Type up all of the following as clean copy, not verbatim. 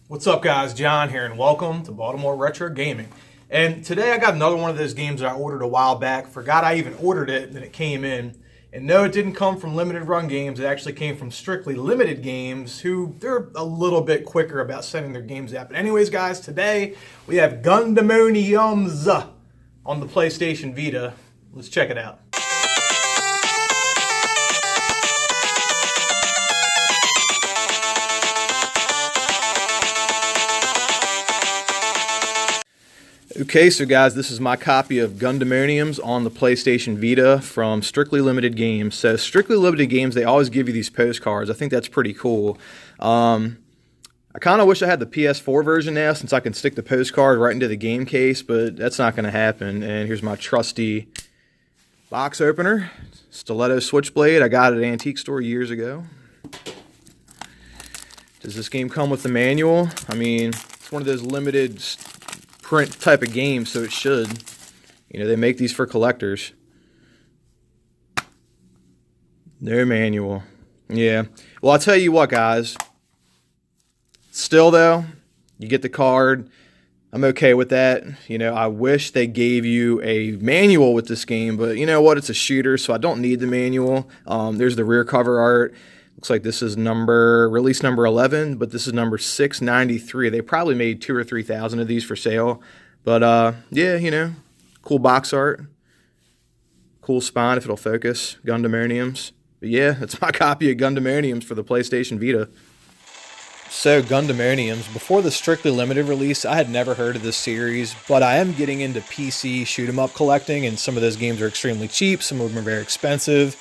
What's up, guys? John here, and welcome to Baltimore Retro Gaming. And today I got another one of those games that I ordered a while back. Forgot I even ordered it, then it came in. And no, it didn't come from Limited Run Games. It actually came from Strictly Limited Games, who they're a little bit quicker about sending their games out. But anyways, guys, today we have Gundemoniums on the PlayStation Vita. Let's check it out. Okay, so guys, this is my copy of Gundemoniums on the PlayStation Vita from Strictly Limited Games. So Strictly Limited Games, they always give you these postcards. I think that's pretty cool. I kind of wish I had the PS4 version now, since I can stick the postcard right into the game case, but that's not going to happen. And here's my trusty box opener. Stiletto Switchblade. I got it at an antique store years ago. Does this game come with the manual? I mean, it's one of those limited print type of game, so it should. You know, they make these for collectors. No manual. Yeah. Well, I'll tell you what, guys. Still, though, you get the card. I'm okay with that. You know, I wish they gave you a manual with this game, but you know what? It's a shooter, so I don't need the manual. There's the rear cover art. Looks like this is release number 11, but this is number 693. They probably made 2,000 or 3,000 of these for sale. But yeah, you know, cool box art. Cool spine if it'll focus. Gundemoniums. But yeah, that's my copy of Gundemoniums for the PlayStation Vita. So Gundemoniums, before the Strictly Limited release, I had never heard of this series, but I am getting into PC shoot-'em-up collecting, and some of those games are extremely cheap, some of them are very expensive.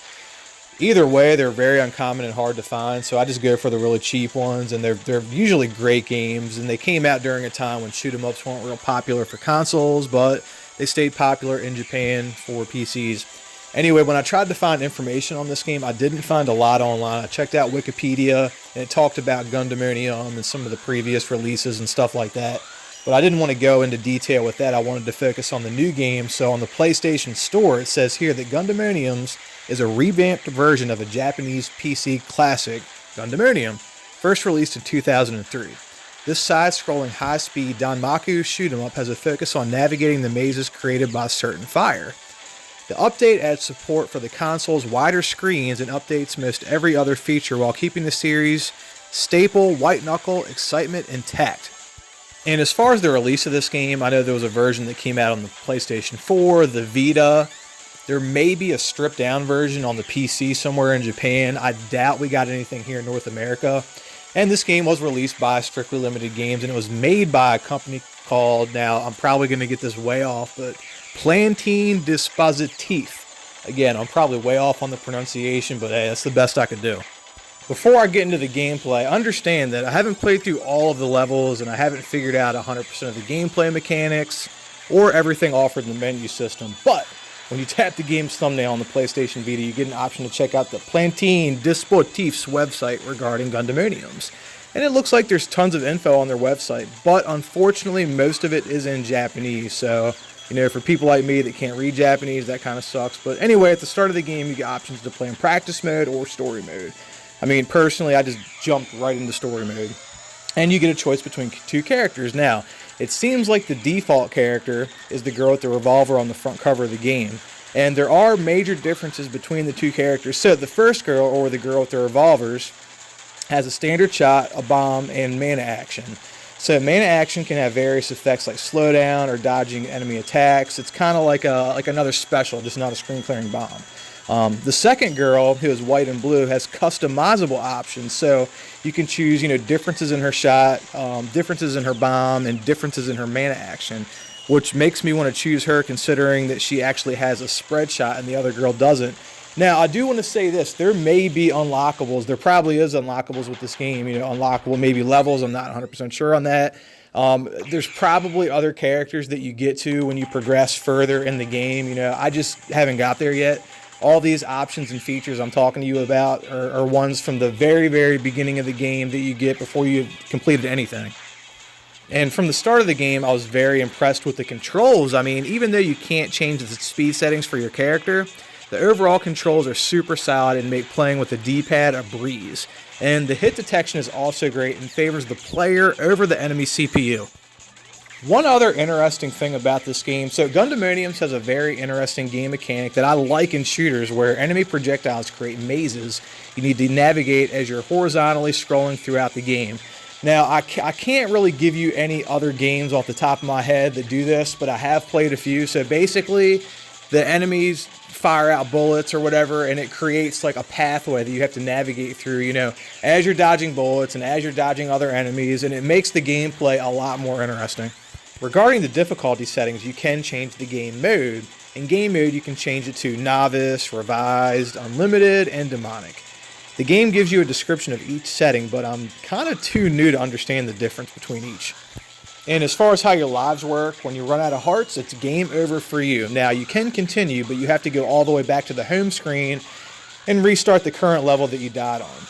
Either way, they're very uncommon and hard to find, so I just go for the really cheap ones, and they're usually great games, and they came out during a time when shoot-'em-ups weren't real popular for consoles, but they stayed popular in Japan for PCs. Anyway, when I tried to find information on this game, I didn't find a lot online. I checked out Wikipedia, and it talked about Gundemonium and some of the previous releases and stuff like that, but I didn't want to go into detail with that. I wanted to focus on the new game, so on the PlayStation Store, it says here that Gundemoniums is a revamped version of a Japanese PC classic, Gundemonium, first released in 2003. This side-scrolling high-speed Danmaku shoot-'em-up has a focus on navigating the mazes created by certain fire. The update adds support for the console's wider screens and updates most every other feature while keeping the series' staple white-knuckle excitement intact. And as far as the release of this game, I know there was a version that came out on the PlayStation 4, the Vita. There may be a stripped-down version on the PC somewhere in Japan. I doubt we got anything here in North America. And this game was released by Strictly Limited Games, and it was made by a company called, now I'm probably going to get this way off, but Plantine Dispositif. Again, I'm probably way off on the pronunciation, but hey, that's the best I could do. Before I get into the gameplay, understand that I haven't played through all of the levels, and I haven't figured out 100% of the gameplay mechanics or everything offered in the menu system, but when you tap the game's thumbnail on the PlayStation Vita, you get an option to check out the Plantine Dispositif's website regarding Gundemoniums. And it looks like there's tons of info on their website, but unfortunately most of it is in Japanese, so you know, for people like me that can't read Japanese, that kind of sucks. But anyway, at the start of the game, you get options to play in practice mode or story mode. I mean, personally, I just jumped right into story mode. And you get a choice between two characters. Now, it seems like the default character is the girl with the revolver on the front cover of the game. And there are major differences between the two characters. So the first girl, or the girl with the revolvers, has a standard shot, a bomb, and mana action. So mana action can have various effects like slowdown or dodging enemy attacks. It's kind of like another special, just not a screen clearing bomb. The second girl, who is white and blue, has customizable options. So you can choose, you know, differences in her shot, differences in her bomb, and differences in her mana action, which makes me want to choose her, considering that she actually has a spread shot and the other girl doesn't. Now, I do want to say this. There may be unlockables. There probably is unlockables with this game. You know, unlockable maybe levels. I'm not 100% sure on that. There's probably other characters that you get to when you progress further in the game. You know, I just haven't got there yet. All these options and features I'm talking to you about are ones from the very, very beginning of the game that you get before you've completed anything. And from the start of the game, I was very impressed with the controls. I mean, even though you can't change the speed settings for your character, The overall controls are super solid and make playing with the D-pad a breeze. And the hit detection is also great and favors the player over the enemy CPU. One other interesting thing about this game, so Gundemoniums has a very interesting game mechanic that I like in shooters where enemy projectiles create mazes you need to navigate as you're horizontally scrolling throughout the game. Now, I can't really give you any other games off the top of my head that do this, but I have played a few. So basically, the enemies fire out bullets or whatever, and it creates like a pathway that you have to navigate through, you know, as you're dodging bullets and as you're dodging other enemies, and it makes the gameplay a lot more interesting. Regarding the difficulty settings, you can change the game mode. In game mode, you can change it to Novice, Revised, Unlimited, and Demonic. The game gives you a description of each setting, but I'm kind of too new to understand the difference between each. And as far as how your lives work, when you run out of hearts, it's game over for you. Now, you can continue, but you have to go all the way back to the home screen and restart the current level that you died on.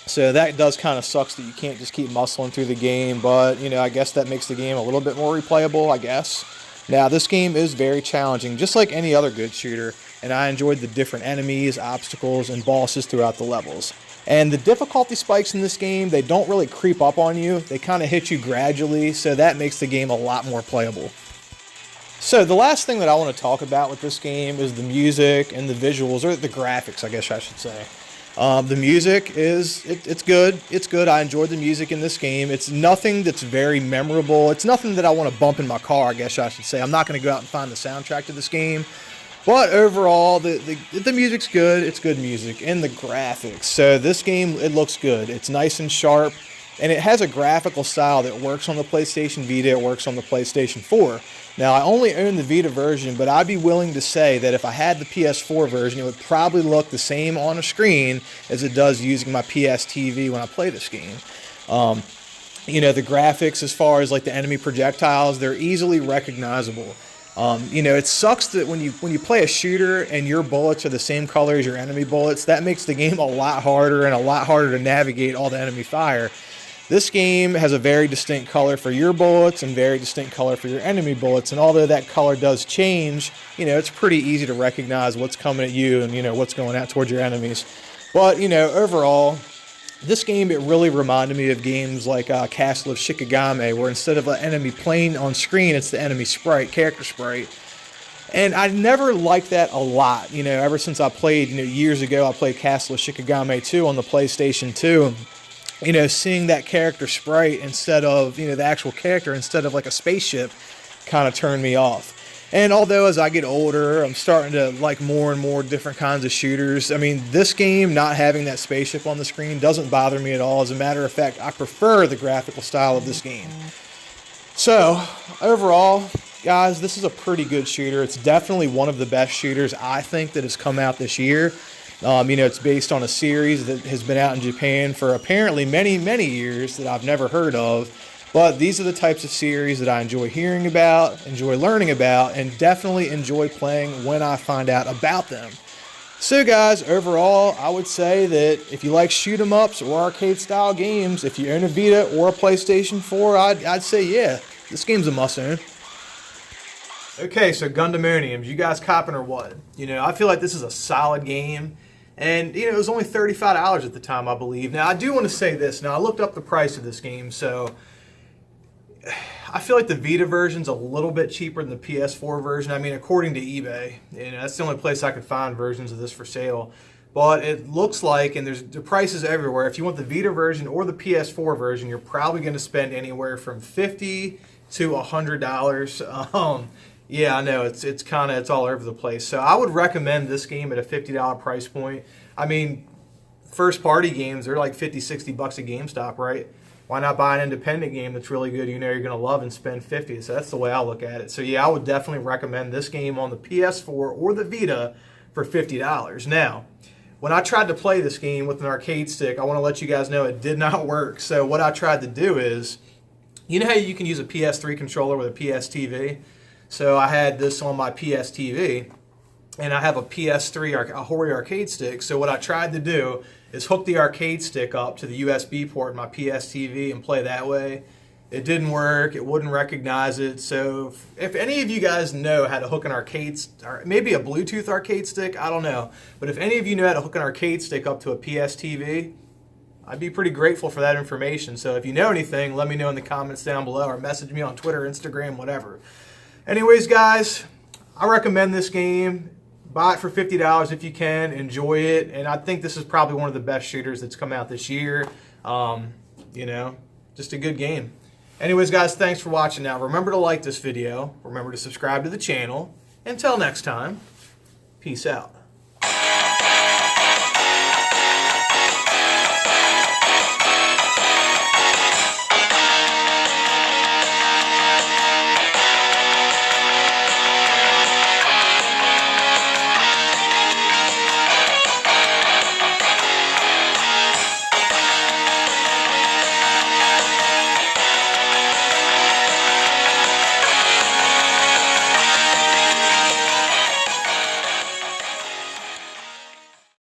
So that does kind of sucks that you can't just keep muscling through the game, but, you know, I guess that makes the game a little bit more replayable, I guess. Now, this game is very challenging, just like any other good shooter, and I enjoyed the different enemies, obstacles, and bosses throughout the levels. And the difficulty spikes in this game, they don't really creep up on you. They kind of hit you gradually, so that makes the game a lot more playable. So the last thing that I want to talk about with this game is the music and the visuals, or the graphics, I guess I should say. The music is, it's good. It's good. I enjoyed the music in this game. It's nothing that's very memorable. It's nothing that I want to bump in my car, I guess I should say. I'm not going to go out and find the soundtrack to this game. But overall, the music's good. It's good music. And the graphics. So this game, it looks good. It's nice and sharp. And it has a graphical style that works on the PlayStation Vita. It works on the PlayStation 4. Now, I only own the Vita version, but I'd be willing to say that if I had the PS4 version, it would probably look the same on a screen as it does using my PS TV when I play this game. You know, the graphics as far as like the enemy projectiles, they're easily recognizable. You know, it sucks that when you play a shooter and your bullets are the same color as your enemy bullets, that makes the game a lot harder and a lot harder to navigate all the enemy fire. This game has a very distinct color for your bullets and very distinct color for your enemy bullets, and although that color does change, you know, it's pretty easy to recognize what's coming at you and, you know, what's going out towards your enemies. But, you know, overall, this game, it really reminded me of games like Castle of Shikigami, where instead of an enemy playing on screen, it's the enemy sprite, character sprite. And I never liked that a lot, you know, ever since I played, you know, years ago, I played Castle of Shikigami 2 on the PlayStation 2. You know, seeing that character sprite instead of, you know, the actual character instead of like a spaceship kind of turned me off. And although as I get older, I'm starting to like more and more different kinds of shooters. I mean, this game, not having that spaceship on the screen doesn't bother me at all. As a matter of fact, I prefer the graphical style of this game. So, overall, guys, this is a pretty good shooter. It's definitely one of the best shooters I think that has come out this year. You know, it's based on a series that has been out in Japan for apparently many, many years that I've never heard of. But these are the types of series that I enjoy hearing about, enjoy learning about, and definitely enjoy playing when I find out about them. So guys, overall, I would say that if you like shoot-em-ups or arcade-style games, if you own a Vita or a PlayStation 4, I'd say yeah, this game's a must-own. Okay, so Gundemoniums, you guys copping or what? You know, I feel like this is a solid game. And, you know, it was only $35 at the time, I believe. Now, I do want to say this. Now, I looked up the price of this game, so I feel like the Vita version's a little bit cheaper than the PS4 version. I mean, according to eBay, you know, that's the only place I could find versions of this for sale. But it looks like, and there's the prices everywhere, if you want the Vita version or the PS4 version, you're probably going to spend anywhere from $50 to $100. Yeah, I know, it's all over the place. So I would recommend this game at a $50 price point. I mean, first party games, they're like $50, $60 at GameStop, right? Why not buy an independent game that's really good, you know you're going to love, and spend $50? So that's the way I look at it. So yeah, I would definitely recommend this game on the PS4 or the Vita for $50. Now, when I tried to play this game with an arcade stick, I want to let you guys know it did not work. So what I tried to do is, you know how you can use a PS3 controller with a PS TV? So I had this on my PS TV, and I have a PS3, a Hori arcade stick. So what I tried to do is hook the arcade stick up to the USB port in my PS TV and play that way. It didn't work. It wouldn't recognize it. So if any of you guys know how to hook an arcade, or maybe a Bluetooth arcade stick, I don't know. But if any of you know how to hook an arcade stick up to a PS TV, I'd be pretty grateful for that information. So if you know anything, let me know in the comments down below or message me on Twitter, Instagram, whatever. Anyways, guys, I recommend this game. Buy it for $50 if you can. Enjoy it. And I think this is probably one of the best shooters that's come out this year. You know, just a good game. Anyways, guys, thanks for watching. Now, remember to like this video. Remember to subscribe to the channel. Until next time, peace out.